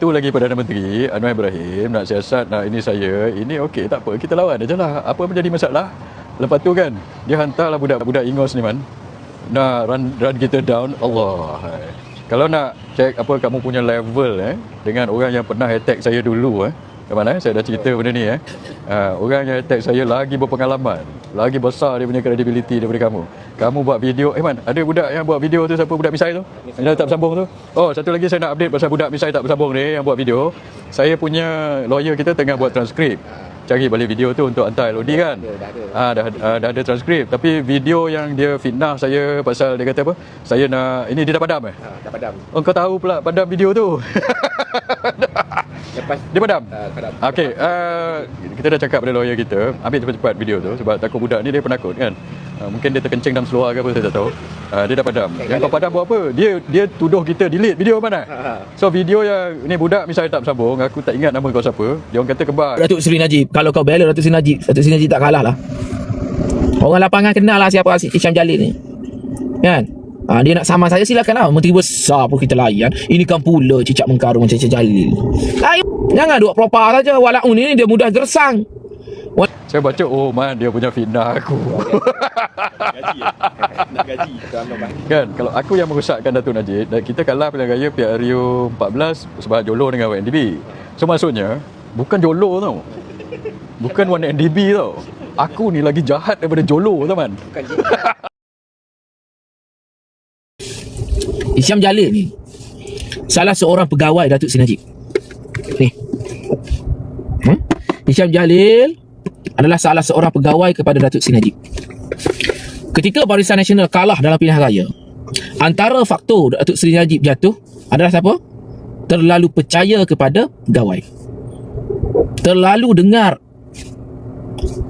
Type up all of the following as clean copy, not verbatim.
satu lagi Perdana Menteri Anwar Ibrahim nak siasat, nak ini saya, ini okey, tak apa, kita lawan aja lah. Apa menjadi masalah? Lepas tu kan dia hantarlah budak-budak Ingos ni man, nak run kita down. Allah. Kalau nak check apa kamu punya level dengan orang yang pernah attack saya dulu Kemana saya dah cerita benda ni orang yang attack saya lagi berpengalaman, lagi besar dia punya credibility daripada kamu. Kamu buat video, man, ada budak yang buat video tu, siapa budak misai tu? Yang tak bersambung tu. Oh, satu lagi saya nak update pasal budak misai tak bersambung ni yang buat video. Saya punya lawyer kita tengah buat transkrip. Cari balik video tu untuk hantar LOD kan. Dah ada transkrip. Tapi video yang dia fitnah saya pasal dia kata apa? Saya nak, ini dia dah padam Dah padam. Oh, kau tahu pula padam video tu. Lepas dia padam? padam. Okey, kita dah cakap pada lawyer kita, ambil cepat-cepat video tu sebab takut budak ni dia penakut kan. Mungkin dia terkencing dalam seluar ke apa, saya tak tahu. Dia dah padam. Yang kau padam buat apa? Dia tuduh kita delete video mana? So video yang ni budak misalnya tak bersambung, aku tak ingat nama kau siapa. Dia orang kata kembar. Datuk Seri Najib. Kalau kau bela Datuk Seri Najib tak kalah lah. Orang lapangan kenal lah siapa Hisham Jalil ni. Kan? Dia nak sama saya, silakan lah. Menteri besar pun kita layan. Ini kan pula cicak mengkarung Hisham Jalil. Jangan duk propa saja. Walaupun ini dia mudah gersang. Saya baca, oh man, dia punya fitnah aku. Gaji nak gaji kan, kalau aku yang merosakkan Datuk Najib, dan kita kalah pilihan raya PRU 14 sebab jolo dengan YNDB. So maksudnya bukan jolo tau, bukan 1NDB tau. Aku ni lagi jahat daripada jolo tau man. Hisham Jalil ni salah seorang pegawai Datuk Seri Najib ni. Hisham Jalil adalah salah seorang pegawai kepada Datuk Seri Najib. Ketika Barisan Nasional kalah dalam pilihan raya, antara faktor Datuk Seri Najib jatuh adalah siapa? Terlalu percaya kepada pegawai, terlalu dengar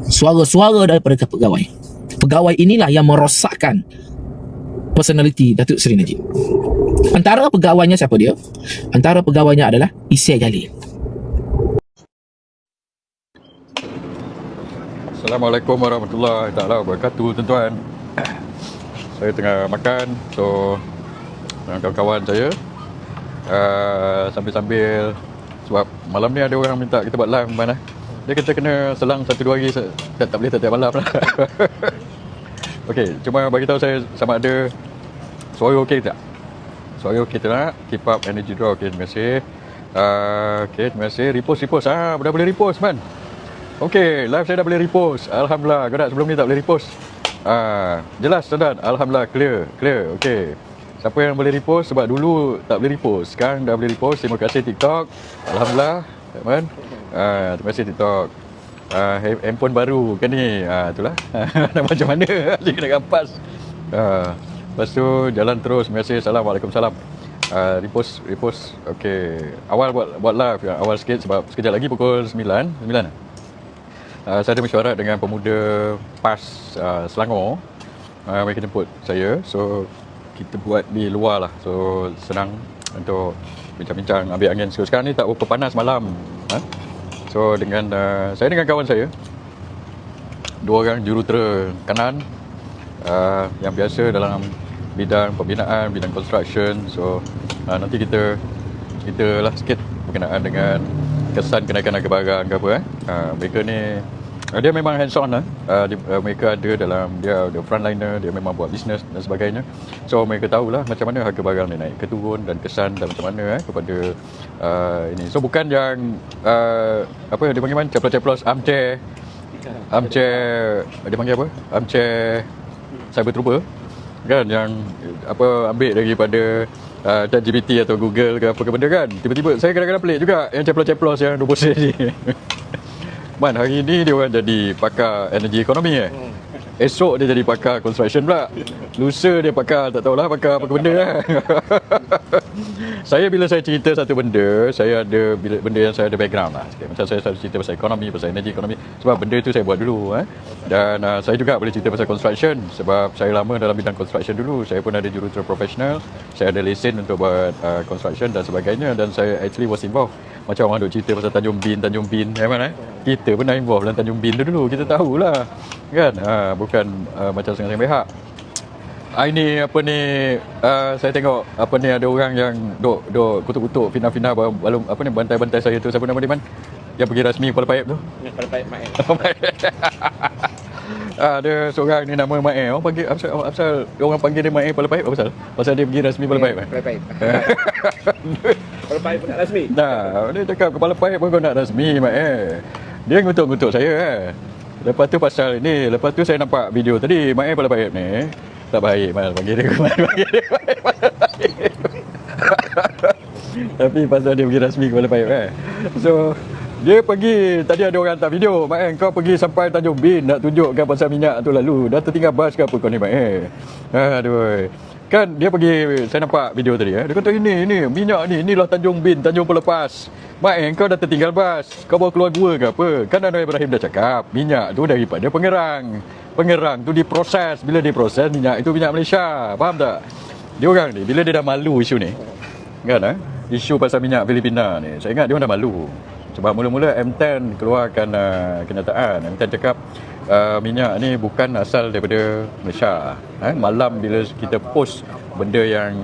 suara-suara daripada pegawai. Pegawai inilah yang merosakkan personaliti Datuk Seri Najib. Antara pegawainya siapa dia? Antara pegawainya adalah Isai Jalil. Assalamualaikum warahmatullahi taala wabarakatuh, tuan-tuan. Saya tengah makan, so dengan kawan-kawan saya sambil-sambil, sebab malam ni ada orang minta kita buat live mana. Dia kata kena selang 1-2 hari, tak boleh tiap malam lah. Okey, cuma bagi tahu saya sama ada suara okey tak? Suara okey tak? Keep up energy draw. Okey, terima kasih. Okey, terima kasih. Repost. Dah boleh repost man. Okey, live saya dah boleh repost. Alhamdulillah. Kau sebelum ni tak boleh repost. Jelas standard. Alhamdulillah, clear. Okey. Siapa yang boleh repost, sebab dulu tak boleh repost, sekarang dah boleh repost. Terima kasih TikTok. Alhamdulillah, man. Terima kasih TikTok. Handphone baru kan ni. Itulah. Macam mana dia kena rampas. Lepas tu jalan terus. Terima kasih. Assalamualaikum. Salam. Repost. Okey. Awal buat live awal sikit sebab sekejap lagi pukul 9. Saya ada mesyuarat dengan pemuda PAS Selangor. Mereka jemput saya, so kita buat di luar lah, so senang untuk bincang-bincang, ambil angin. So sekarang ni tak berapa panas malam. So dengan saya dengan kawan saya, 2 orang jurutera kanan yang biasa dalam bidang pembinaan, bidang construction. So nanti kita lah sikit berkenaan dengan kesan kenaikan harga barang ke apa. Mereka ni dia memang hands on mereka ada dalam, dia frontliner, dia memang buat bisnes dan sebagainya. So mereka tahulah macam mana harga barang ni naik ke turun dan kesan dan macam mana kepada ini. So bukan yang apa dia panggil mana, ceplos-ceplos armchair dia panggil apa, armchair cyber trooper kan, yang apa ambil daripada ChatGPT atau Google ke apa ke benda kan. Tiba-tiba saya kadang-kadang pelik juga yang ceplos-ceplos yang 20 sen ni. Man, hari ni dia orang jadi pakar energy ekonomi esok dia jadi pakar construction pula, lusa dia pakar tak tahulah pakar apa benda lah. Saya bila saya cerita satu benda, saya ada benda yang saya ada background lah sikit. Macam saya selalu cerita pasal ekonomi, pasal energy ekonomi, sebab benda tu saya buat dulu dan saya juga boleh cerita pasal construction sebab saya lama dalam bidang construction dulu. Saya pun ada jurutera profesional, saya ada lesen untuk buat construction dan sebagainya, dan saya actually was involved. Macam orang duk cerita pasal Tanjung Bin kita pernah involved dalam Tanjung Bin tu dulu, kita tahulah kan. Bukan macam setengah-setengah pihak. Ini apa ni, saya tengok apa ni, ada orang yang duk kutuk-kutuk fitnah-fitnah balum apa ni, bantai-bantai saya tu. Siapa nama dia, Man? Yang pergi rasmi Kuala Paip tu. Kepala baik mak. Ada seorang ni nama Mae. Orang panggil apa orang panggil dia Mae Kuala Paip, apa pasal? Pasal dia pergi rasmi Kuala Paip. Kepala baik. Kepala baik pun nak rasmi. Nah, dia cakap Kepala Paip pun kau nak rasmi, Mae. Dia ngutuk-ngutuk saya. Lepas tu pasal ni, lepas tu saya nampak video tadi Mae Kepala Paip ni. Tak baik Mal panggil dia panggil dia. Tapi pasal dia pergi rasmi Kepala Paip So dia pergi, tadi ada orang hantar video, Mak kau pergi sampai Tanjung Bin nak tunjukkan pasal minyak tu lalu. Dah tertinggal bas ke apa kau ni, Mak Aduh. Kan dia pergi, saya nampak video tadi Dia kata ini minyak ni, inilah Tanjung Bin, Tanjung Pelepas. Mak kau dah tertinggal bas, kau bawa keluar gua ke apa? Kan Anwar Ibrahim dah cakap, minyak tu daripada Pengerang. Pengerang tu diproses, bila diproses minyak itu minyak Malaysia. Faham tak? Dia orang ni bila dia dah malu isu ni. Kan isu pasal minyak Filipina ni. Saya ingat dia orang dah malu. Sebab mula-mula M10 keluarkan kenyataan. M10 cakap minyak ni bukan asal daripada Malaysia. Malam bila kita post benda yang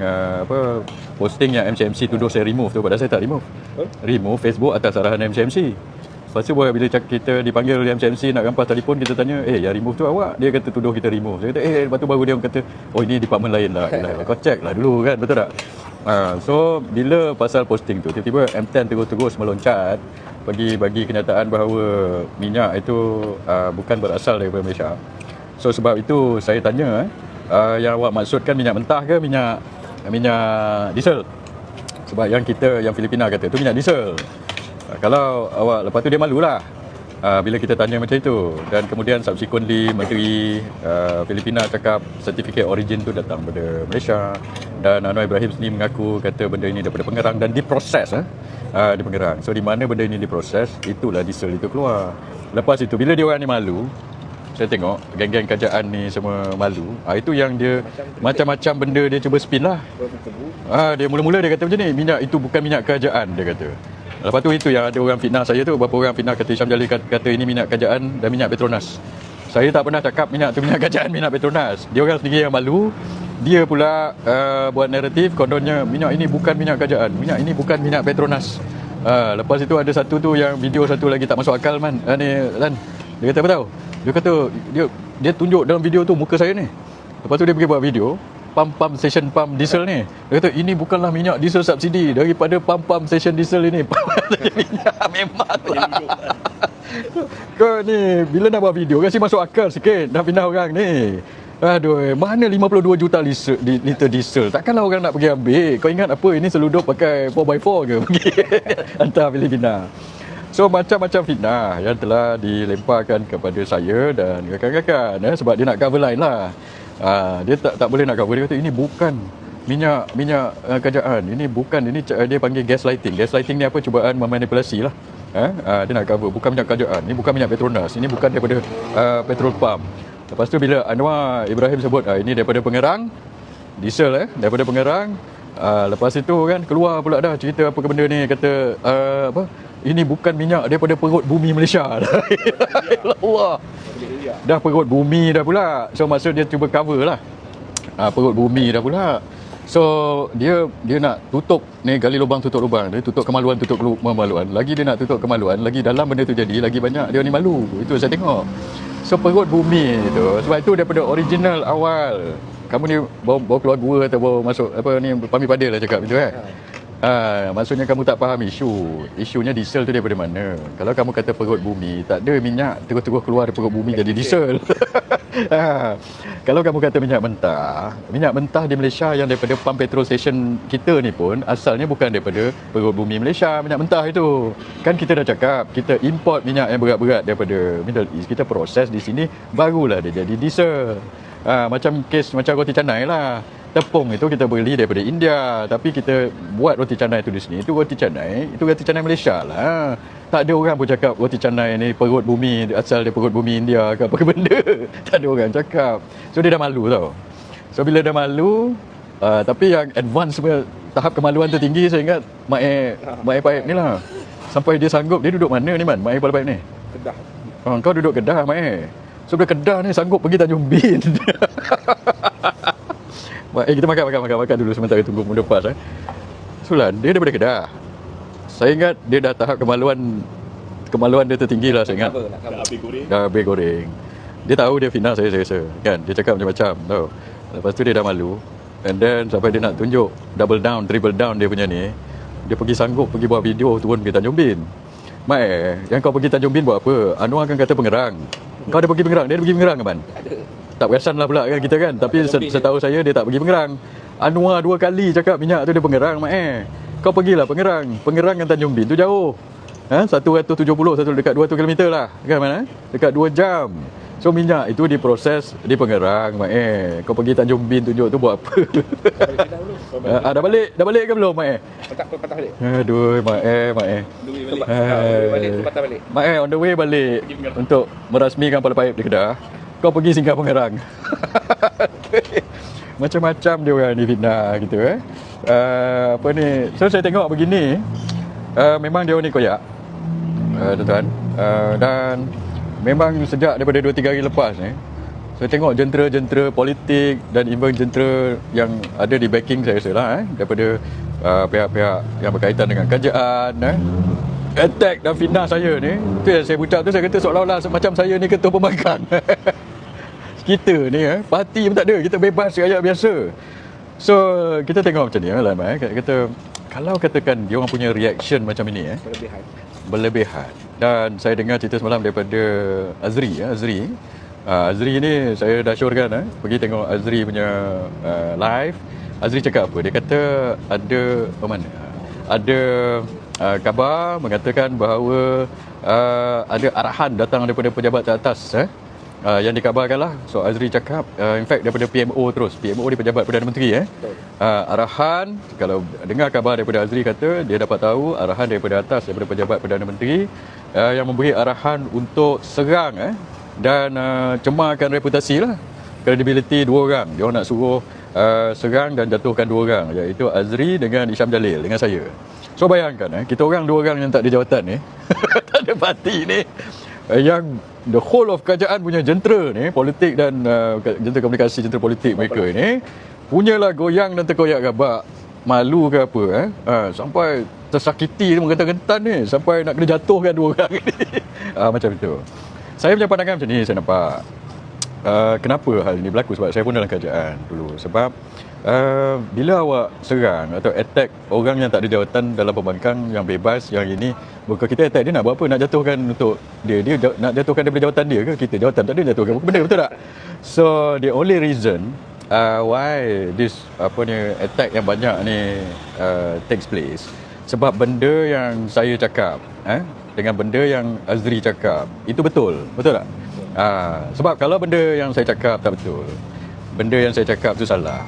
posting yang MCMC tuduh saya remove tu, padahal saya tak remove. Remove Facebook atas arahan MCMC. Lepas tu bila kita dipanggil oleh MCMC nak rampas telefon, kita tanya, yang remove tu awak? Dia kata tuduh kita remove. Saya kata, lepas tu baru dia kata, oh ini department lain lah. Kau check lah dulu kan, betul tak? So bila pasal posting tu, tiba-tiba M10 terus meloncat bagi kenyataan bahawa minyak itu bukan berasal daripada Malaysia. So sebab itu saya tanya, yang awak maksudkan minyak mentah ke minyak diesel? Sebab yang Filipina kata tu minyak diesel. Kalau awak, lepas tu dia malulah bila kita tanya macam itu. Dan kemudian subsequently Menteri Filipina cakap sertifikat origin tu datang daripada Malaysia. Dan Anwar Ibrahim sendiri mengaku kata benda ini daripada Pengerang dan diproses di Pengerang. So di mana benda ini diproses, itulah diesel itu keluar. Lepas itu bila dia orang ni malu, saya tengok geng-geng kerajaan ni semua malu. Itu yang dia macam-macam benda dia cuba spin lah. Dia mula-mula dia kata macam ni, minyak itu bukan minyak kerajaan, dia kata. Lepas tu itu yang ada orang fitnah saya tu, beberapa orang fitnah kata Hisham Jalil kata ini minyak kerajaan dan minyak Petronas. Saya tak pernah cakap minyak tu minyak kerajaan, minyak Petronas. Dia orang sendiri yang malu. Dia pula buat naratif kononnya minyak ini bukan minyak kerajaan, minyak ini bukan minyak Petronas. Lepas itu ada satu tu yang video satu lagi tak masuk akal Man. Lan. Dia kata apa tahu? Dia kata dia tunjuk dalam video tu muka saya ni. Lepas tu dia pergi buat video pump station pump diesel ni. Dia kata ini bukanlah minyak diesel subsidi, daripada pump station diesel ini. Minyak memang lah. Kau ni bila nak buat video kasi masuk akal sikit, dah pindah orang ni. Aduh, mana 52 juta liter diesel? Takkanlah orang nak pergi ambil. Kau ingat apa, ini seludup pakai 4x4 ke pergi hantar Filipina. So macam-macam fitnah yang telah dilemparkan kepada saya dan rakan-rakan sebab dia nak cover line lah. Dia tak boleh nak cover. Dia kata ini bukan minyak kerajaan, ini bukan, ini dia panggil gaslighting. Gaslighting ni apa? Cubaan memanipulasi lah. Dia nak cover bukan minyak kerajaan, ini bukan minyak Petronas, ini bukan daripada petrol pump. Lepas tu bila Anwar Ibrahim sebut ini daripada Pengerang diesel daripada Pengerang, lepas itu kan keluar pula dah cerita apa ke benda ni, kata ini bukan minyak daripada perut bumi Malaysia. Allah. Dah perut bumi dah pula. So maksud dia cuba cover lah. Perut bumi dah pula. So dia nak tutup ni, gali lubang tutup lubang. Dia tutup kemaluan lagi dia nak tutup kemaluan, lagi dalam benda tu jadi lagi banyak dia ni malu. Itu saya tengok. So perut bumi tu, sebab itu daripada original awal. Kamu ni bawa keluar gua atau bawa masuk apa ni, Pami Pada lah cakap gitu maksudnya kamu tak faham isunya diesel tu daripada mana. Kalau kamu kata perut bumi, tak ada minyak terus-terus keluar dari perut bumi jadi diesel. Kalau kamu kata minyak mentah di Malaysia yang daripada pump petrol station kita ni pun asalnya bukan daripada perut bumi Malaysia. Minyak mentah itu kan kita dah cakap, kita import minyak yang berat-berat daripada Middle East, kita proses di sini, barulah dia jadi diesel. Macam roti canai lah. Tepung itu kita beli daripada India, tapi kita buat roti canai itu di sini. Itu roti canai Malaysia lah. Tak ada orang pun cakap roti canai ni perut bumi, asal dia perut bumi India ke apa ke benda. Tak ada orang cakap. So dia dah malu tau. So bila dah malu, tapi yang advance tahap kemaluan tu tinggi, saya ingat Mak Paip ni lah. Sampai dia sanggup, dia duduk mana ni Man, Mak Paip ni? Kedah. Kau duduk Kedah Mak. So bila Kedah ni sanggup pergi Tanjung Bin. Kita makan dulu sementara tunggu muda pas. Sulan, dia daripada Kedah. Saya ingat dia dah tahap kemaluan dia tertinggi lah, saya ingat. Dah habis goreng. Dia tahu dia final saya rasa. Kan? Dia cakap macam-macam tahu. Lepas tu dia dah malu. And then sampai dia nak tunjuk double down, triple down dia punya ni, dia sanggup pergi buat video turun pergi Tanjung Bin. Yang kau pergi Tanjung Bin buat apa? Anwar akan kata Pengerang. Kau ada pergi Pengerang? Dia ada pergi Pengerang ke Man? Tak perasan lah pula kan kita kan. Tapi setahu saya dia tak pergi Pengerang. Anwar 2 kali cakap minyak tu dia Pengerang. Kau pergilah Pengerang. Pengerang dengan Tanjung Bin tu jauh. 170, satu dekat 200 km lah. Kan mana? Dekat 2 jam. So minyak itu diproses di Pengerang. Kau pergi Tanjung Bin tunjuk tu buat apa? Dah balik ke belum Patah balik. Aduh on the way balik untuk merasmikan Pala Paip di Kedah. Kau pergi singgah Pengerang. Macam-macam dia orang ni fitnah gitu apa ni. So saya tengok begini, memang dia ni koyak, tuan-tuan, dan memang sejak daripada 2-3 hari lepas ni saya tengok jentera-jentera politik dan even jentera yang ada di backing saya rasa lah daripada pihak-pihak yang berkaitan dengan kerajaan attack dan fitnah saya ni. Tu yang saya ucap tu, saya kata seolah-olah macam saya ni ketua pembangkang. Kita ni parti pun tak ada, kita bebas rakyat biasa. So kita tengok macam ni lah kata kalau katakan dia orang punya reaction macam ini berlebihan. Dan saya dengar cerita semalam daripada Azri. Azri ni saya dah syorkan pergi tengok Azri punya live. Azri cakap apa? Dia kata ada khabar mengatakan bahawa ada arahan datang daripada pejabat teratas yang dikabarkan lah. So Azri cakap in fact daripada PMO terus. PMO di Pejabat Perdana Menteri arahan, kalau dengar khabar daripada Azri kata dia dapat tahu arahan daripada atas, daripada Pejabat Perdana Menteri yang memberi arahan untuk serang dan cemarkan reputasi lah, kredibiliti 2 orang. Dia nak suruh serang dan jatuhkan 2 orang, iaitu Azri dengan Isham Jalil dengan saya. So bayangkan kita orang 2 orang yang tak ada jawatan ni tak ada parti ni, yang the whole of kerajaan punya jentera ni, politik dan jentera komunikasi, jentera politik mereka ni punyalah goyang dan terkoyak-gabak, malu ke apa sampai tersakiti menggentar-gentar ni, sampai nak kena jatuhkan 2 orang ni. Macam itu. Saya punya pandangan macam ni, saya nampak kenapa hal ini berlaku, sebab saya pun dalam kerajaan dulu. Sebab bila awak serang atau attack orang yang tak ada jawatan dalam pembangkang yang bebas, yang ini bukan kita attack dia nak buat apa, nak jatuhkan untuk dia nak jatuhkan daripada jawatan dia ke, kita jawatan tak ada jatuhkan bukan benda, betul tak? So the only reason why this attack yang banyak ni takes place, sebab benda yang saya cakap dengan benda yang Azri cakap itu betul tak? Sebab kalau benda yang saya cakap tak betul, benda yang saya cakap tu salah,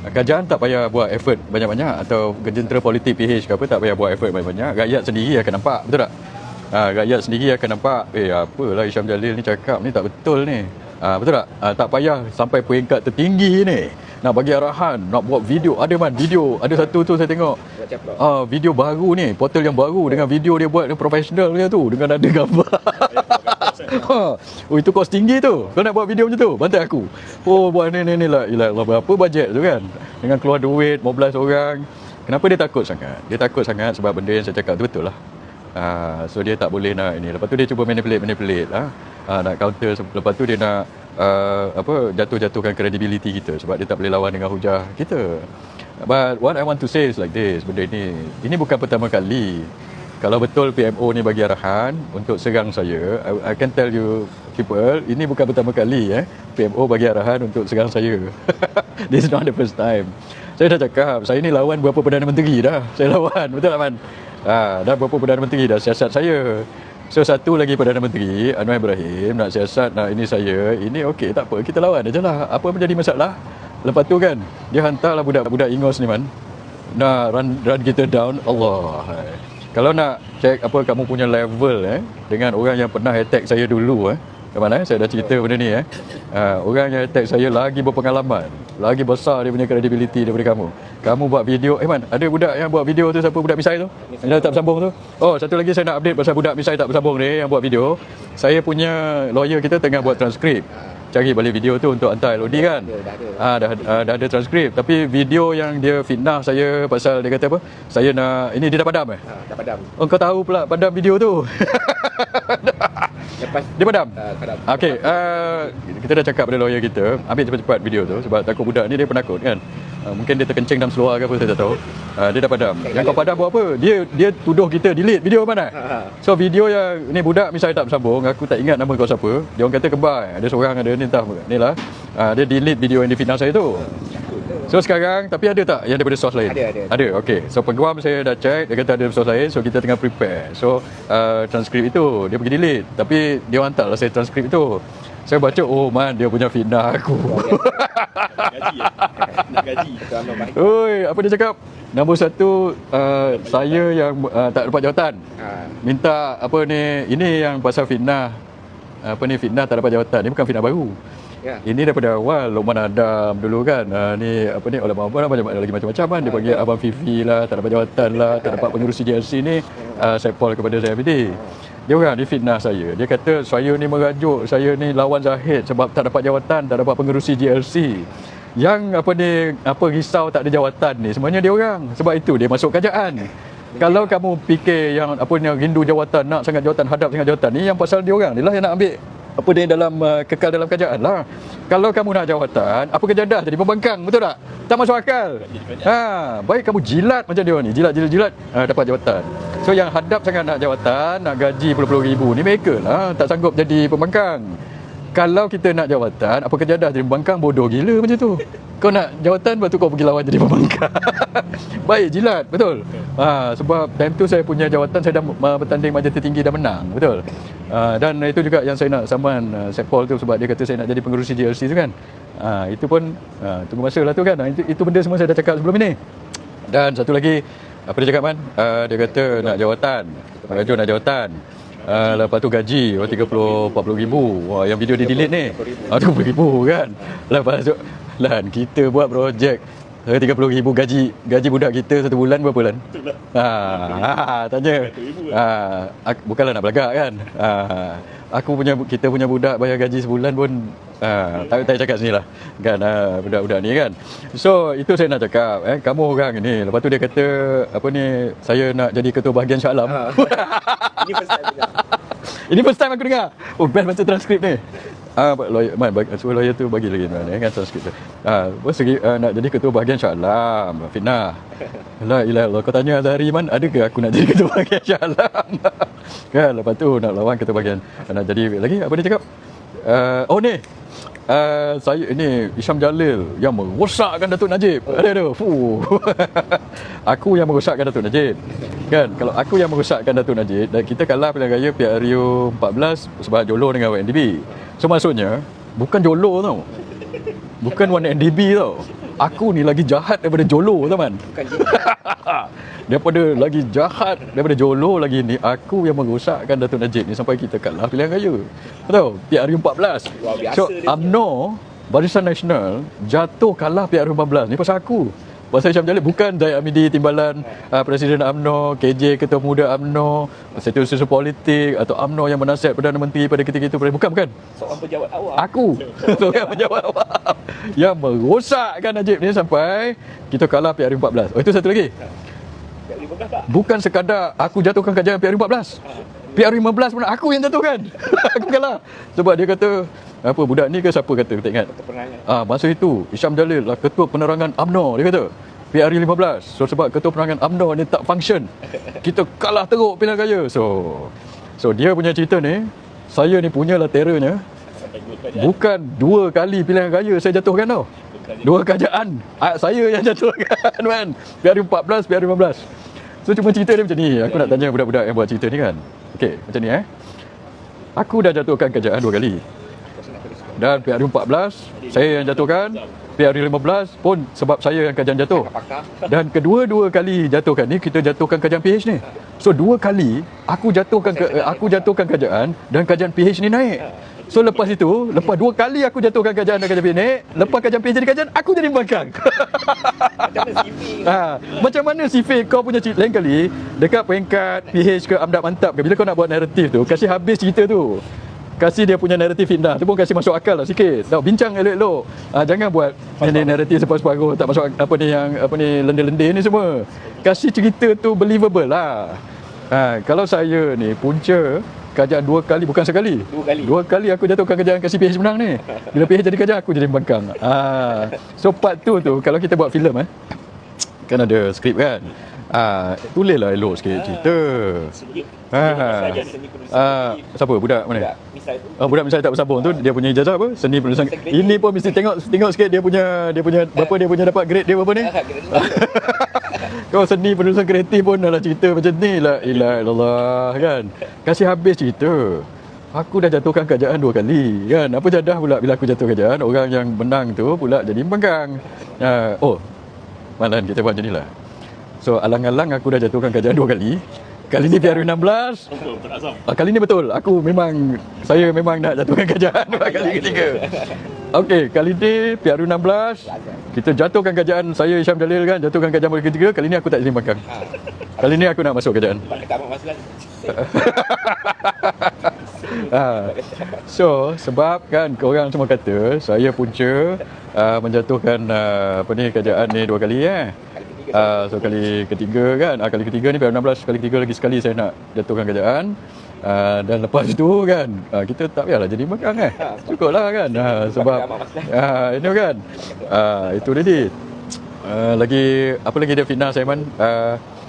kerajaan tak payah buat effort banyak-banyak, atau jentera politik PH ke apa tak payah buat effort banyak-banyak. Rakyat sendiri akan nampak, betul tak? Rakyat sendiri akan nampak, apalah Isham Jalil ni cakap ni tak betul ni. Betul tak? Tak payah sampai peringkat tertinggi ni nak bagi arahan, nak buat video. Ada satu tu saya tengok video baru ni, portal yang baru dengan video dia buat profesional dia tu, dengan ada gambar. Itu kos tinggi tu. Kau nak buat video macam tu, bantai aku. Buat ni lah, berapa bajet tu kan, dengan keluar duit 15 orang. Kenapa dia takut sangat? Dia takut sangat sebab benda yang saya cakap tu betul lah. So dia tak boleh nak ini. Lepas tu dia cuba manipulate lah. Nak counter. Lepas tu dia nak jatuhkan kredibiliti kita, sebab dia tak boleh lawan dengan hujah kita. But what I want to say is like this, benda ini bukan pertama kali. Kalau betul PMO ni bagi arahan untuk serang saya, I can tell you people, ini bukan pertama kali PMO bagi arahan untuk serang saya. This is not the first time. Saya dah cakap, saya ni lawan berapa Perdana Menteri dah. Saya lawan, betul tak Man? Dah berapa Perdana Menteri dah siasat saya. So satu lagi Perdana Menteri, Anwar Ibrahim, nak siasat, nak ini saya, ini okey, tak apa, kita lawan aja lah. Apa menjadi masalah? Lepas tu kan, dia hantarlah budak-budak Ingos ni Man, nak run kita down. Allah. Kalau nak check apa kamu punya level dengan orang yang pernah attack saya dulu ke mana saya dah cerita benda ni orang yang attack saya lagi berpengalaman, lagi besar dia punya credibility daripada kamu. Kamu buat video Man, ada budak yang buat video tu, siapa budak misai tu yang tak bersambung tu. Satu lagi saya nak update pasal budak misai tak bersambung ni yang buat video. saya punya lawyer kita tengah buat transkrip. Cari balik video tu untuk hantar LOD kan. Dah ada transkrip. Tapi video yang dia fitnah saya pasal dia kata apa? Saya nak, ini dia dah padam Dah padam. Oh, kau tahu pula padam video tu. Lepas Dia padam? padam. Okey, kita dah cakap pada lawyer kita, ambil cepat-cepat video tu sebab takut budak ni dia penakut kan. Mungkin dia terkencing dalam seluar ke apa, saya tak tahu. Dia dah padam. Yang kau padam buat apa? Dia tuduh kita delete video mana? So video yang ni budak misalnya tak bersambung, aku tak ingat nama kau siapa. Dia orang kata kembar. Ada seorang ada ni entah ni lah. Dia delete video yang difitnah saya tu. So sekarang, tapi ada tak yang daripada source lain? Ada, okey. So peguam saya dah check, dia kata ada source lain. So kita tengah prepare. So transkrip itu dia pergi delete, tapi dia hantar lah saya transkrip itu. Saya baca, oh man, dia punya fitnah aku. Gaji nak gaji. Oi, apa dia cakap? Nombor satu, saya yang tak dapat jawatan. Minta apa ni, ini yang pasal fitnah. Apa ni, fitnah tak dapat jawatan. Ini bukan fitnah baru. Ini daripada awal Lokman Adam dulu kan. Ni apa ni, ulama banyak lagi macam-macam kan. Dia panggil Abang Fifi lah, tak dapat jawatan lah, tak dapat pengurusi JLC ni. Saya call kepada saya PD. Dia orang dia fitnah saya. Dia kata saya ni merajuk, saya ni lawan Zahid sebab tak dapat jawatan, tak dapat pengurusi JLC. Yang apa ni, apa risau tak ada jawatan ni sebenarnya dia orang. Sebab itu dia masuk kerajaan. Kalau kamu fikir yang apa ni rindu jawatan, nak sangat jawatan, hadap sangat jawatan ni, yang pasal dia orang ni lah yang nak ambil apa dia dalam kekal dalam kerajaan lah. Kalau kamu nak jawatan, apa kerja dah jadi pembangkang, betul tak? Tak masuk akal. Baik kamu jilat macam dia ni, jilat dapat jawatan. So yang hadap sangat nak jawatan, nak gaji puluh-puluh ribu ni mereka lah tak sanggup jadi pembangkang. Kalau kita nak jawatan, apa kerja dah jadi pembangkang, bodoh gila macam tu. Kau nak jawatan, lepas tu kau pergi lawan jadi pembangkang. Baik, jilat, betul. Sebab time tu saya punya jawatan, saya dah bertanding majlis tertinggi dah menang, betul. Dan itu juga yang saya nak saman Sepol tu sebab dia kata saya nak jadi pengurusi JLC tu kan. Itu pun tunggu masa lah tu kan. Itu benda semua saya dah cakap sebelum ini. Dan satu lagi, apa dia cakap man? Dia kata nak jawatan. Raja nak jawatan. Lepas tu gaji 30-40 ribu. Wah, yang video dia delete ni 30 ribu kan. Lepas tu Lan, kita buat projek 30 ribu gaji budak kita satu bulan berapa Lan? Tanya. Bukanlah nak belagak kan. Kita punya budak bayar gaji sebulan pun tak cakap sini lah kan, budak-budak ni kan. So itu saya nak cakap, kamu orang ni. Lepas tu dia kata apa ni, saya nak jadi ketua bahagian Shah Alam. Ini first time juga. Ini first time aku dengar. Oh, best baca transkrip ni. Lawyer, suruh lawyer tu bagi lagi kan transkrip tu. Nak jadi ketua bahagian Shah Alam, fitnah. La ilaha illallah. Kau tanya Azhari man, ada ke aku nak jadi ketua bahagian Shah Alam? Kan, lepas tu nak lawan ketua bahagian, nak jadi lagi apa dia cakap? Ni saya ini Isham Jalil yang merosakkan Datuk Najib. Aduh. Aku yang merosakkan Datuk Najib. Kan, kalau aku yang merosakkan Datuk Najib dan kita kalah pilihan raya PRU 14 sebab jolo dengan YNDB. So maksudnya bukan jolo tau. Bukan 1NDB tau. Aku ni lagi jahat daripada jolo teman. Daripada lagi jahat daripada jolo lagi ni, aku yang merosakkan Datuk Najib ni sampai kita kalah pilihan raya. Tahu? PRU 14. So UMNO, Barisan Nasional jatuh kalah PRU 14 ni pasal aku. Pasal Syam Jalil, bukan Zaid Hamidi Timbalan, Presiden UMNO, KJ Ketua Muda UMNO, Setiausaha Politik atau UMNO yang menasihat Perdana Menteri pada ketika itu. Bukan. Seorang pejabat awam. Aku. Seorang pejabat awam yang merosakkan Najib ni sampai kita kalah PRU 14. Oh, itu satu lagi. Bukan sekadar aku jatuhkan kajian PRU 14. PRU 15 pun aku yang jatuhkan. Aku kalah. Sebab dia kata, apa budak ni ke siapa kata, tak ingat. Masa itu Isham Jalil lah ketua penerangan UMNO, dia kata PRU 15. So sebab ketua penerangan UMNO ni tak function, kita kalah teruk pilihan raya. So dia punya cerita ni, saya ni punyalah terornya. Bukan 2 kali pilihan raya saya jatuhkan tau. 2 kerajaan saya yang jatuhkan kan. PRU 14, PRU 15. So cuma cerita dia macam ni. Aku nak tanya budak-budak yang buat cerita ni kan. Okey, macam ni aku dah jatuhkan kerajaan 2 kali. Dan PRU 14 saya yang jatuhkan, PRU 15 pun sebab saya yang kerajaan jatuh. Dan kedua-dua kali jatuhkan ni kita jatuhkan kerajaan PH ni. So 2 kali aku jatuhkan kerajaan dan kerajaan PH ni naik. So lepas itu, lepas 2 kali aku jatuhkan kerajaan dan kerajaan PH naik, lepas kerajaan PH jadi kerajaan, aku jadi pembangkang. Macam mana CV kau punya cerita lain kali dekat peringkat PH ke Amdap Mantap ke, bila kau nak buat naratif tu, kasih habis cerita tu. kasih dia punya naratif fitnah tu pun kasih masuk akal lah sikit. Dah bincang elok-elok. Jangan buat ni naratif separuh-separuh tak masuk apa ni lendir-lendir ni semua. Kasih cerita tu believable lah. Kalau saya ni punca kerajaan 2 kali, bukan sekali. 2 kali aku jatuhkan kerajaan kasi PH menang ni. Bila PH jadi kerajaan aku jadi pembangkang. So part tu kalau kita buat filem kan ada skrip kan. Tulislah elok sikit cerita. Siapa budak mana? Budak misal tak bersambung tu dia punya ijazah apa? Seni penulisan. Ini pun mesti tengok sikit dia punya berapa dia punya dapat grade dia berapa ni? Kau seni penulisan kreatif pun dalam cerita macam ni lah. Ilah kan. Kasih habis cerita. Aku dah jatuhkan kerajaan 2 kali kan. Apa jadah pula bila aku jatuh kerajaan orang yang menang tu pula jadi pembangkang. Malam kita buat macam ni lah. So alang-alang aku dah jatuhkan kerajaan 2 kali. Kali ni PRU16. Kali ni betul. Saya memang nak jatuhkan kerajaan kali ketiga. Okey, kali ni PRU16 kita jatuhkan kerajaan saya Hisham Jalil kan, jatuhkan kerajaan kali ketiga. Kali ni aku tak jadi pembangkang. Kali ni aku nak masuk kerajaan. So sebab kan korang semua kata saya punca menjatuhkan kerajaan ni 2 kali so kali ketiga kan, kali ketiga ni PRU16, kali ketiga lagi sekali saya nak jatuhkan kerajaan. Dan lepas tu kan kita tak payahlah jadi pembangkang cukup lah kan. Sebab ini kan itu tadi lagi apa lagi dia fitnah saya Man.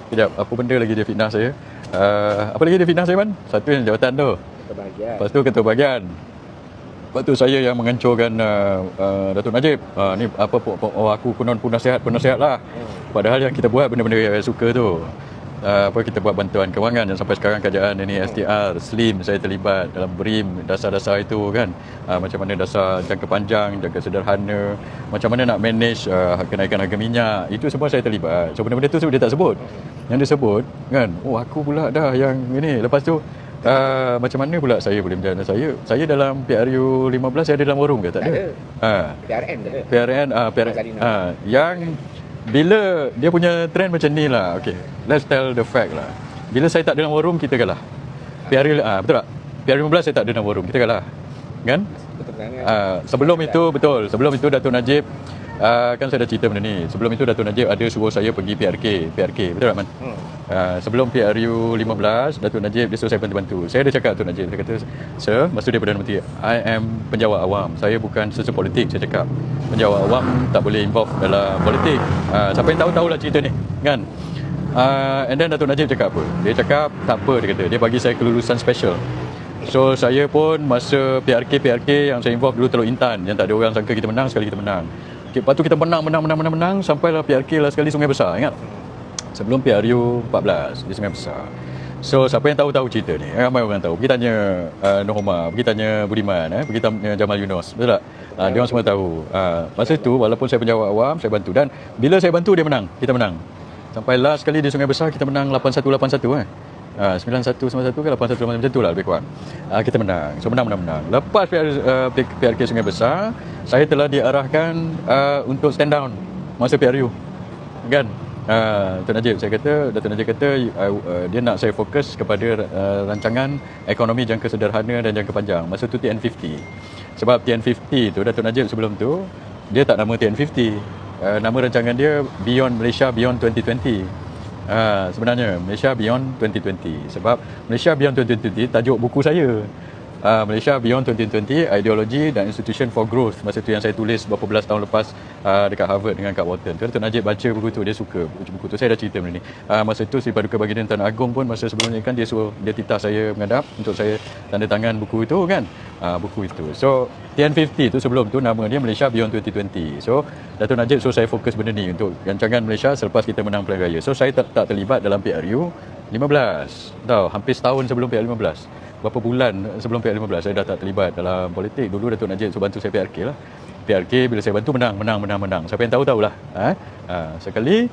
Sekejap, apa benda lagi dia fitnah saya? Apa lagi dia fitnah saya Man? Satu yang jawatan tu, lepas tu ketua bahagian, lepas tu saya yang menghancurkan Datuk Najib. Ni apa aku konon penasihat lah. Padahal yang kita buat benda-benda yang suka tu. Kita buat bantuan kewangan yang sampai sekarang kerajaan ini STR, SLIM saya terlibat dalam BRIM, dasar-dasar itu kan. Macam mana dasar jangka panjang, jangka sederhana, macam mana nak manage kenaikan harga minyak, itu semua saya terlibat. So benda-benda tu dia tak sebut. Yang dia sebut kan, aku pula dah yang ini. Lepas tu macam mana pula saya boleh menjalankan saya dalam PRU15 saya ada dalam forum ke? Tak ada. PRN yang bila dia punya trend macam ni lah. Okay, let's tell the fact lah. Bila saya tak ada dalam forum, kita kalah. Betul tak? PRU15 saya tak ada dalam forum, kita kalah kan? Sebelum itu Datuk Najib kan saya dah cerita benda ni. Sebelum itu Datuk Najib ada suruh saya pergi PRK, betul tak Man? Sebelum PRU15 Datuk Najib dia suruh saya bantu. Saya ada cakap Datuk Najib, dia kata, "Sir, masa dia Perdana Menteri, I am penjawat awam. Saya bukan sesepolitik." Saya cakap, penjawat awam tak boleh involve dalam politik. Siapa yang tahu-tahulah cerita ni kan. And then Datuk Najib cakap apa? Dia cakap tak apa, dia kata dia bagi saya kelulusan special. So saya pun masa PRK yang saya involve dulu Teluk Intan, yang tak ada orang sangka kita menang, sekali kita menang. Okay, lepas tu kita menang sampailah PRK lah sekali Sungai Besar, ingat? Sebelum PRU14 di Sungai Besar. So siapa yang tahu cerita ni? Ramai orang tahu. Pergi tanya Nur Omar, pergi tanya Budiman, pergi tanya Jamal Yunus, betul tak? Dia orang semua tahu. Masa tu walaupun saya penjawat awam, saya bantu, dan bila saya bantu dia menang, kita menang. Sampai last sekali di Sungai Besar kita menang 81 91 ke 81 macam tu lah lebih kurang. Kita menang. So menang. Lepas PRK Sungai Besar, saya telah diarahkan untuk stand down masa PRU kan. Datuk Najib kata dia nak saya fokus kepada rancangan ekonomi jangka sederhana dan jangka panjang. Masa tu TN50. Sebab TN50 tu Datuk Najib sebelum tu dia tak nama TN50. Nama rancangan dia Beyond Malaysia Beyond 2020. Sebenarnya Malaysia Beyond 2020. Sebab Malaysia Beyond 2020 tajuk buku saya. Malaysia Beyond 2020, Ideology dan Institution for Growth. Masa tu yang saya tulis berapa belas tahun lepas dekat Harvard dengan Kak Wharton. Datuk Najib baca buku tu, dia suka buku tu. Saya dah cerita benda ni. Masa tu Sri Paduka Baginda Tan Agong pun masa sebelumnya kan dia titah saya menghadap untuk saya tanda tangan buku itu kan. Buku itu. So TN50 tu sebelum tu nama dia Malaysia Beyond 2020. So Datuk Najib suruh saya fokus benda ni untuk rancangan Malaysia selepas kita menang Pilihan Raya. So saya tak terlibat dalam PRU 15. Hampir setahun sebelum PRU 15. Berapa bulan sebelum PRU 15 saya dah tak terlibat dalam politik. Dulu Datuk Najib suruh bantu saya PRK lah. PRK bila saya bantu menang. Siapa yang tahulah. Sekali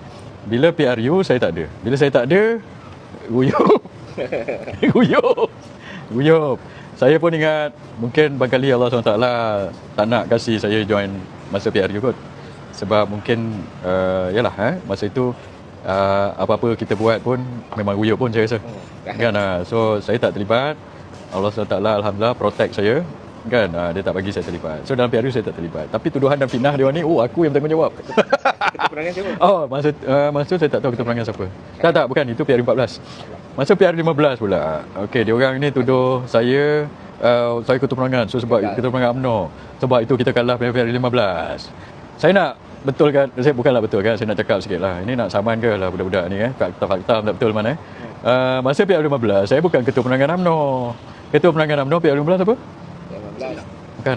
bila PRU saya tak ada. Bila saya tak ada, guyup. Saya pun ingat mungkin barangkali Allah SWT tak nak kasih saya join masa PRU kot. Sebab mungkin masa itu apa-apa kita buat pun memang guyup pun saya rasa. Kan. So saya tak terlibat. Allah SWT alhamdulillah protect saya kan, dia tak bagi saya terlibat. So dalam PRU saya tak terlibat. Tapi tuduhan dan fitnah dia orang ni, aku yang bertanggungjawab. Ketua perangai siapa? Masa tu saya tak tahu ketua perangai siapa. Tak, bukan, itu PRU 14. Masa PRU 15 pula. Okey, dia orang ni tuduh saya ketua perangai. So sebab ketua perangai UMNO, sebab itu kita kalah PRU 15. Saya nak betulkan, saya bukanlah betulkan, saya nak cakap sikit lah. Ini nak saman ke lah budak-budak ni fakta-fakta tak betul mana. Masa PRU 15 saya bukan ketua perangai UMNO. Ketua perangai UMNO PRU 15 apa? Bukan.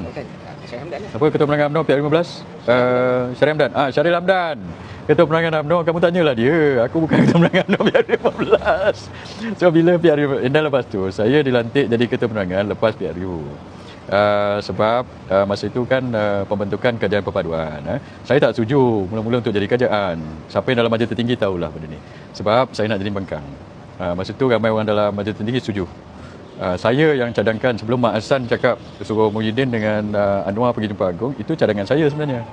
Syaril Hamdan lah. Apa ketua perangai UMNO PRU 15? Syaril Hamdan. Syaril Hamdan. Ketua perangai UMNO, kamu tanyalah dia. Aku bukan ketua perangai UMNO PRU 15. So bila PRU dan lepas tu saya dilantik jadi ketua perangai lepas PRU. Sebab masa itu kan pembentukan kerajaan perpaduan. Saya tak setuju mula-mula untuk jadi kerajaan. Siapa yang dalam majlis tertinggi tahulah benda ni. Sebab saya nak jadi pembangkang. Masa tu ramai orang dalam majlis tertinggi setuju. Saya yang cadangkan sebelum Mak Hassan cakap suruh Muhyiddin dengan Anwar pergi jumpa Agong, itu cadangan saya sebenarnya.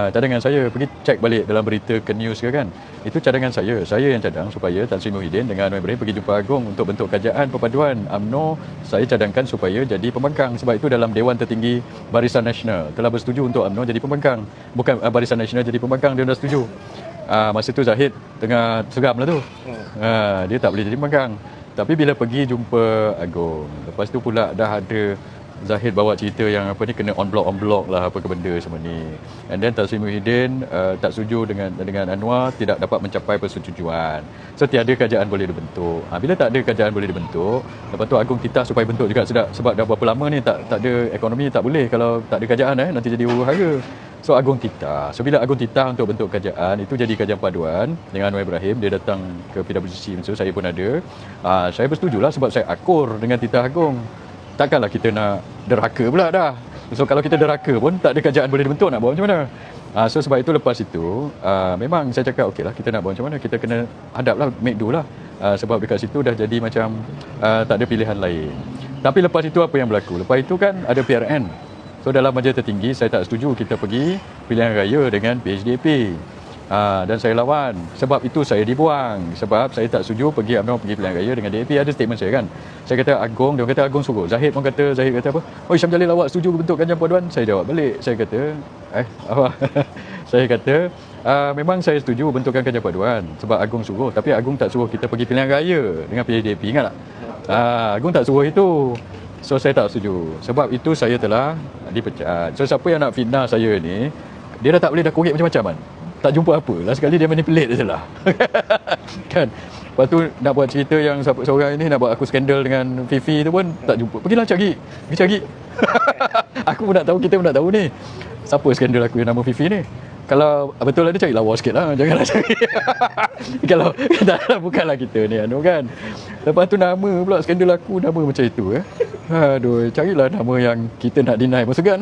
Cadangan saya, pergi cek balik dalam berita ke news ke kan. Itu cadangan saya yang cadang supaya Tan Sri Muhyiddin dengan Anwar Ibrahim pergi jumpa Agong untuk bentuk kerajaan perpaduan UMNO. Saya cadangkan supaya jadi pembangkang, sebab itu dalam Dewan Tertinggi Barisan Nasional telah bersetuju untuk UMNO jadi pembangkang. Bukan Barisan Nasional jadi pembangkang, dia dah setuju. Masa tu Zahid tengah seram lah tu. Dia tak boleh jadi pembangkang. Tapi bila pergi jumpa Agong, lepas tu pula dah ada Zahid bawa cerita yang apa ni kena on block lah apa ke benda semua ni. And then Tan Sri Muhyiddin tak setuju dengan Anwar, tidak dapat mencapai persetujuan. So tiada kerajaan boleh dibentuk. Bila tak ada kerajaan boleh dibentuk, lepas tu Agong titah supaya bentuk juga sebab dah berapa lama ni tak ada ekonomi, tak boleh kalau tak ada kerajaan nanti jadi huru-hara. So Agong titah. So bila Agong titah untuk bentuk kerajaan, itu jadi kerajaan paduan dengan Anwar Ibrahim. Dia datang ke PWC, so saya pun ada. Saya bersetujulah sebab saya akur dengan titah Agong. Takkanlah kita nak derhaka pula dah. So kalau kita derhaka pun tak ada kerajaan boleh dibentuk, nak buat macam mana? So sebab itu lepas itu memang saya cakap okeylah, kita nak buat macam mana, kita kena hadaplah, make do lah. Sebab dekat situ dah jadi macam tak ada pilihan lain. Tapi lepas itu apa yang berlaku? Lepas itu kan ada PRN. So dalam majlis tertinggi saya tak setuju kita pergi pilihan raya dengan PHDP. Dan saya lawan. Sebab itu saya dibuang. Sebab saya tak setuju pergi UMNO pergi pilihan raya dengan DAP. Ada statement saya kan. Saya kata Agong, dia kata Agong suruh. Zahid kata apa? Oh, Syam Jalil awak setuju bentuk kerajaan paduan? Saya jawab balik. Saya kata apa? Saya kata memang saya setuju bentukan kerajaan paduan sebab Agong suruh. Tapi Agong tak suruh kita pergi pilihan raya dengan PHDP, ingat tak? Agong tak suruh itu. So saya tak setuju. Sebab itu saya telah dipecat. So siapa yang nak fitnah saya ni, dia dah tak boleh dah korek macam-macam kan. Tak jumpa apa. Last sekali dia manipulate je lah. Kan. Lepas tu nak buat cerita yang seorang ini nak buat aku skandal dengan Fifi tu pun tak jumpa. Pergilah cari. Pergi cari. Aku pun nak tahu, kita pun nak tahu ni. Siapa skandal aku yang nama Fifi ni? Kalau betul ada cari lawa sikit lah. Janganlah cari. Kalau tak, bukanlah kita ni kan. Lepas tu nama pula skandal aku, nama macam itu. Aduh, carilah nama yang kita nak deny pun segan.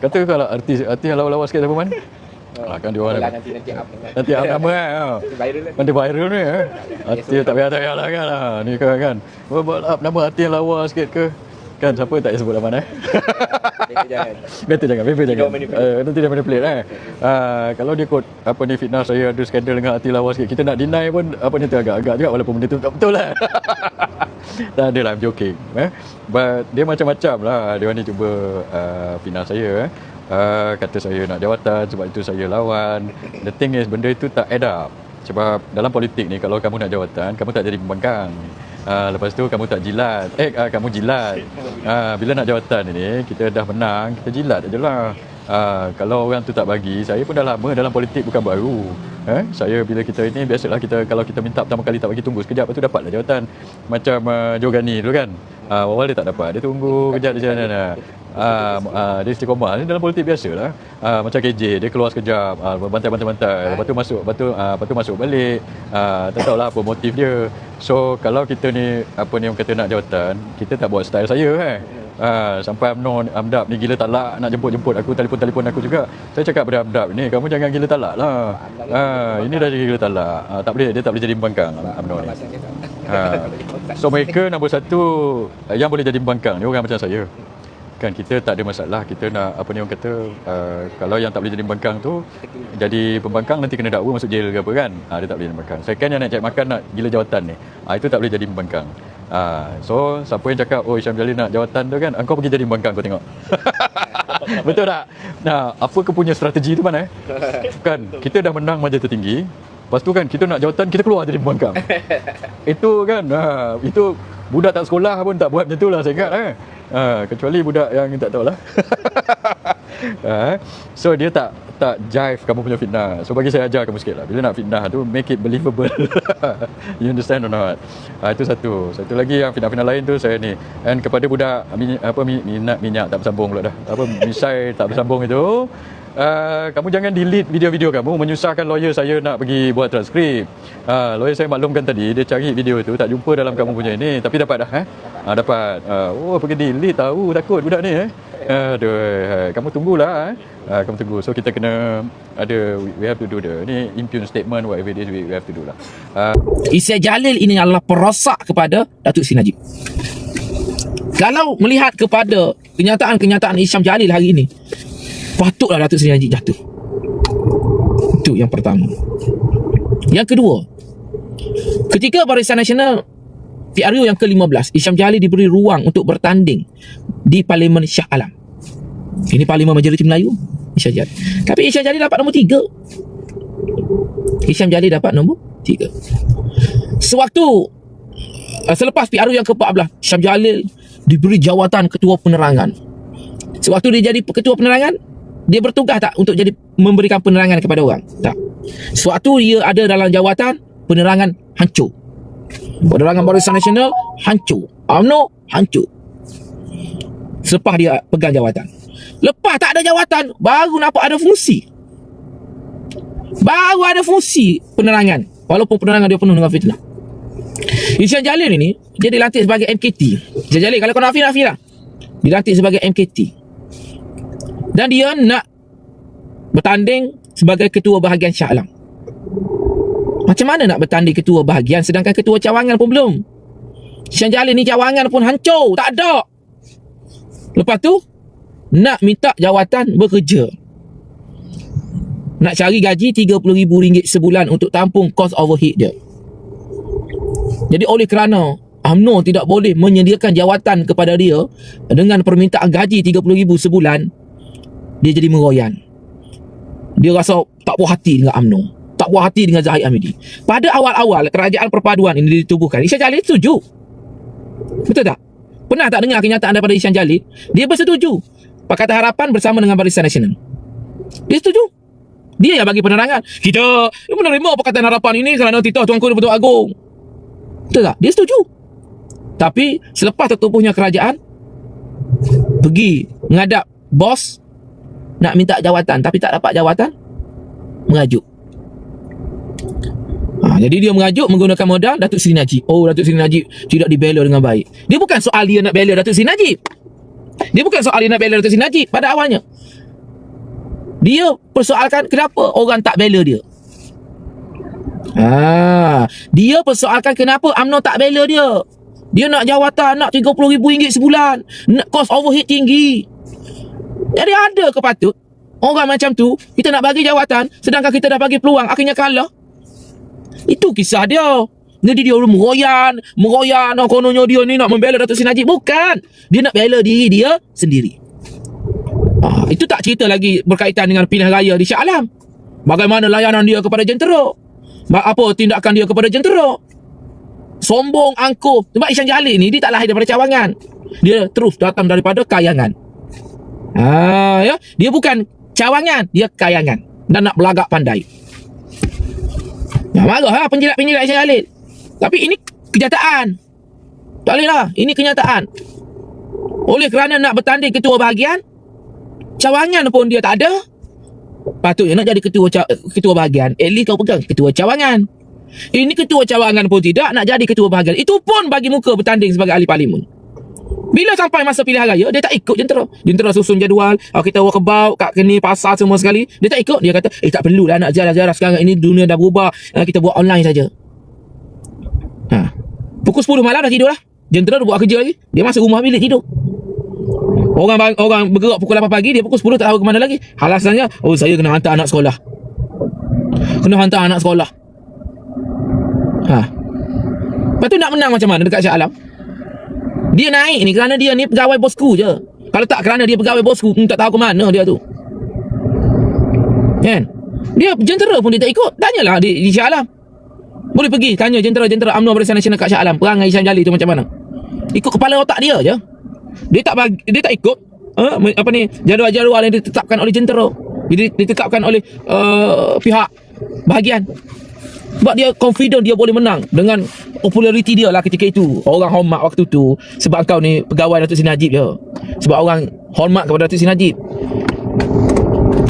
Kata kalau artis yang lawa-lawa sikit siapa man? Kan dia orang nanti up nama nanti viral ni artis tak payah lah kan ni kan buat up nama artis yang lawa sikit ke kan, siapa tak payah sebut nama betul jangan nanti dia manipulate kalau dia kot apa ni fitnah saya ada skandal dengan artis lawa sikit, kita nak deny pun apa ni tu agak-agak juga walaupun benda tu tak betul lah. Tak ada lah, I'm joking. But dia macam-macam lah dia ni cuba fitnah saya kata saya nak jawatan, sebab itu saya lawan. The thing is, benda itu tak add up. Sebab dalam politik ni, kalau kamu nak jawatan, kamu tak jadi pembangkang. Lepas tu kamu tak jilat. Kamu jilat. Bila nak jawatan ni, kita dah menang, kita jilat je lah. Kalau orang tu tak bagi, saya pun dah lama dalam politik, bukan baru. Saya bila kita ini, biasalah kita kalau kita minta pertama kali tak bagi, tunggu sekejap, lepas tu dapatlah jawatan. Macam Jogani dulu kan. Awal dia tak dapat, dia tunggu kejap dia jalan. Dia istiqomah ni dalam politik biasalah. Macam KJ, dia keluar sekejap, bantai-bantai, lepas tu masuk balik. Tak tahulah apa motif dia. So kalau kita ni apa ni orang kata nak jawatan, kita tak buat style saya sampai Amdab ni gila talak nak jemput aku, telefon aku juga. Saya cakap pada Amdab ni, kamu jangan gila talak lah. Ini dah jadi gila talak. Dia tak boleh jadi pembangkang UMNO ni. So mereka nombor satu yang boleh jadi pembangkang ni orang macam saya. Kan kita tak ada masalah, kita nak apa ni orang kata kalau yang tak boleh jadi pembangkang tu jadi pembangkang nanti kena dakwa masuk jail ke apa kan. Dia tak boleh jadi pembangkang. Second yang nak cari makan nak gila jawatan ni, itu tak boleh jadi pembangkang. So siapa yang cakap oh Hisham Jalil nak jawatan tu kan, engkau pergi jadi pembangkang kau tengok. Betul tak? Nah, apa kau punya strategi tu mana? Kan kita dah menang majlis tertinggi, lepas tu kan kita nak jawatan, kita keluar jadi pembangkang. Itu kan itu budak tak sekolah pun tak buat macam tu lah saya ingat kecuali budak yang tak tahulah. So dia tak jive kamu punya fitnah. So bagi saya ajar kamu sikit lah, bila nak fitnah tu make it believable. You understand or not? Itu satu lagi yang fitnah-fitnah lain tu saya ni, and kepada budak minyak tak bersambung pula dah, misai tak bersambung itu, kamu jangan delete video-video kamu, menyusahkan lawyer saya nak pergi buat transkrip. Lawyer saya maklumkan tadi, dia cari video tu tak jumpa dalam kamu punya ini, tapi dapat dah dapat. Oh pergi delete, tahu takut budak ni aduh, kamu tunggulah kamu tunggu. So kita kena ada, we have to do ni impugn statement, whatever it is we have to do lah. Hisham Jalil ini adalah perosak kepada Datuk Seri Najib. Kalau melihat kepada kenyataan-kenyataan Hisham Jalil hari ini, patutlah Datuk Seri Najib jatuh. Itu yang pertama. Yang kedua, ketika Barisan Nasional PRU yang ke-15, Hisham Jalil diberi ruang untuk bertanding di Parlimen Shah Alam. Ini Parlimen Majoriti Melayu, Hisham Jalil. Tapi Hisham Jalil dapat nombor 3. Hisham Jalil dapat nombor 3. Selepas PRU yang ke-14, Hisham Jalil diberi jawatan Ketua Penerangan. Sewaktu dia jadi Ketua Penerangan, dia bertugas tak untuk memberikan penerangan kepada orang? Tak. Sewaktu dia ada dalam jawatan, penerangan hancur. Penerangan Barisan Nasional hancur. UMNO hancur. Selepas dia pegang jawatan. Lepas tak ada jawatan, baru nampak ada fungsi. Baru ada fungsi penerangan. Walaupun penerangan dia penuh dengan fitnah. Hisham Jalil ini, dia dilantik sebagai MKT. Hisham Jalil, kalau kau nafi lah. Dilantik sebagai MKT. Dan dia nak bertanding sebagai Ketua Bahagian Shah Alam. Macam mana nak bertanding Ketua Bahagian sedangkan Ketua Cawangan pun belum? Hisham Jalil ni cawangan pun hancur, tak ada. Lepas tu nak minta jawatan bekerja, nak cari gaji RM30,000 sebulan untuk tampung kos overhead dia. Jadi oleh kerana UMNO tidak boleh menyediakan jawatan kepada dia dengan permintaan gaji RM30,000 sebulan, dia jadi meroyan. Dia rasa tak puas hati dengan UMNO, tak puas hati dengan Zahid Hamidi. Pada awal-awal kerajaan perpaduan ini ditubuhkan, Hisham Jalil setuju. Betul tak? Pernah tak dengar kenyataan daripada Hisham Jalil? Dia bersetuju Pakatan Harapan bersama dengan Barisan Nasional. Dia setuju. Dia yang bagi penerangan. Kita menerima Pakatan Harapan ini kerana titah Tuanku Di-Pertuan Agong. Betul tak? Dia setuju. Tapi selepas tertubuhnya kerajaan, pergi menghadap bos nak minta jawatan, tapi tak dapat jawatan, mengajuk. Jadi dia mengajuk menggunakan modal Datuk Seri Najib. Oh, Datuk Seri Najib tidak dibela dengan baik. Dia bukan soal dia nak bela Datuk Seri Najib. Dia bukan soal dia nak bela Datuk Seri Najib pada awalnya. Dia persoalkan kenapa orang tak bela dia. Dia persoalkan kenapa UMNO tak bela dia. Dia nak jawatan, nak RM30,000 sebulan, nak kos overhead tinggi. Jadi ada ke patut orang macam tu kita nak bagi jawatan sedangkan kita dah bagi peluang, akhirnya kalah? Itu kisah dia. Jadi dia meroyan, kononnya dia ni nak membela Datuk Seri Najib. Bukan. Dia nak bela diri dia sendiri. Itu tak cerita lagi berkaitan dengan pilihan raya di Shah Alam. Bagaimana layanan dia kepada jentera, apa tindakan dia kepada jentera. Sombong, angkuh. Sebab Hisham Jalil ni dia tak lahir daripada cawangan. Dia terus datang daripada kayangan. Ya, dia bukan cawangan, dia kayangan dan nak belagak pandai. Marah penjilat-penjilat Hisham Jalil. Tapi ini kenyataan. Tak boleh lah. Ini kenyataan. Oleh kerana nak bertanding ketua bahagian, cawangan pun dia tak ada, patutnya nak jadi ketua bahagian, at least kau pegang ketua cawangan. Ini ketua cawangan pun tidak, nak jadi ketua bahagian. Itu pun bagi muka bertanding sebagai ahli parlimen. Bila sampai masa pilihan raya, dia tak ikut jentera. Jentera susun jadual, kita walkabout kat kini pasar semua sekali. Dia tak ikut. Dia kata, tak perlulah nak ziarah-ziarah sekarang. Ini dunia dah berubah. Kita buat online saja. Pukul 10 malam dah tidur lah. Jentera dah buat kerja lagi. Dia masuk rumah bilik tidur. Orang bergerak pukul 8 pagi, dia pukul 10 tak tahu ke mana lagi. Alasannya, saya kena hantar anak sekolah. Lepas tu nak menang macam mana dekat Shah Alam? Dia naik ni kerana dia ni pegawai bosku je. Kalau tak kerana dia pegawai bosku, tak tahu ke mana dia tu. Kan? Dia jentera pun dia tak ikut. Tanyalah di Shah Alam. Boleh pergi tanya jentera UMNO Barisan Nasional kat Shah Alam, perangai Hisham Jalil tu macam mana. Ikut kepala otak dia je. Dia tak ikut jadual-jadual yang ditetapkan oleh jentera. Ditetapkan oleh pihak bahagian. Sebab dia confident dia boleh menang dengan populariti dia lah ketika itu. Orang hormat waktu tu sebab kau ni pegawai Datuk Seri Najib je. Sebab orang hormat kepada Datuk Seri Najib.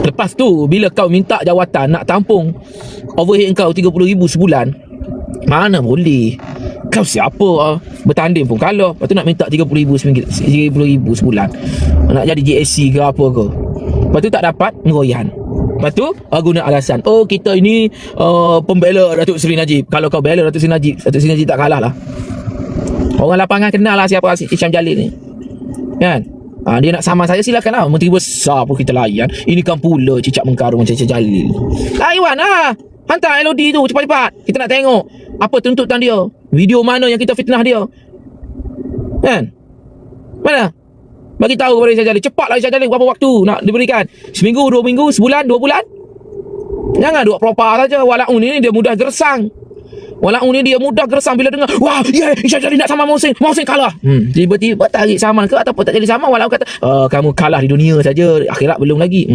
Lepas tu bila kau minta jawatan nak tampung overhead kau 30,000 sebulan, mana boleh. Kau siapa bertanding pun kalah. Lepas tu nak minta 30,000 sebulan. Nak jadi JSC ke apa ke. Lepas tu tak dapat ngeroyan. Lepas tu guna alasan, oh kita ini pembela Datuk Seri Najib. Kalau kau bela Datuk Seri Najib tak kalah lah. Orang lapangan kenal lah siapa Hisham Jalil ni. Kan? Dia nak sama saya silakan lah. Menteri besar pun kita layan. Ini kan pula cicak mengkarung macam Hisham Jalil. Layan lah. Hantar LOD tu cepat-cepat. Kita nak tengok apa tuntutan dia. Video mana yang kita fitnah dia. Kan? Mana? Bagi tahu kepada Hisham Jalil. Cepatlah Hisham Jalil berapa waktu nak diberikan. Seminggu, 2 minggu, sebulan, 2 bulan. Jangan duk propa saja. Walaupun ni dia mudah gersang. Bila dengar, wah, yeah, Hisham Jalil nak sama Mohsin kalah. Tiba-tiba tarik saman ke ataupun tak jadi sama. Walaupun kata, kamu kalah di dunia saja, akhirat belum lagi.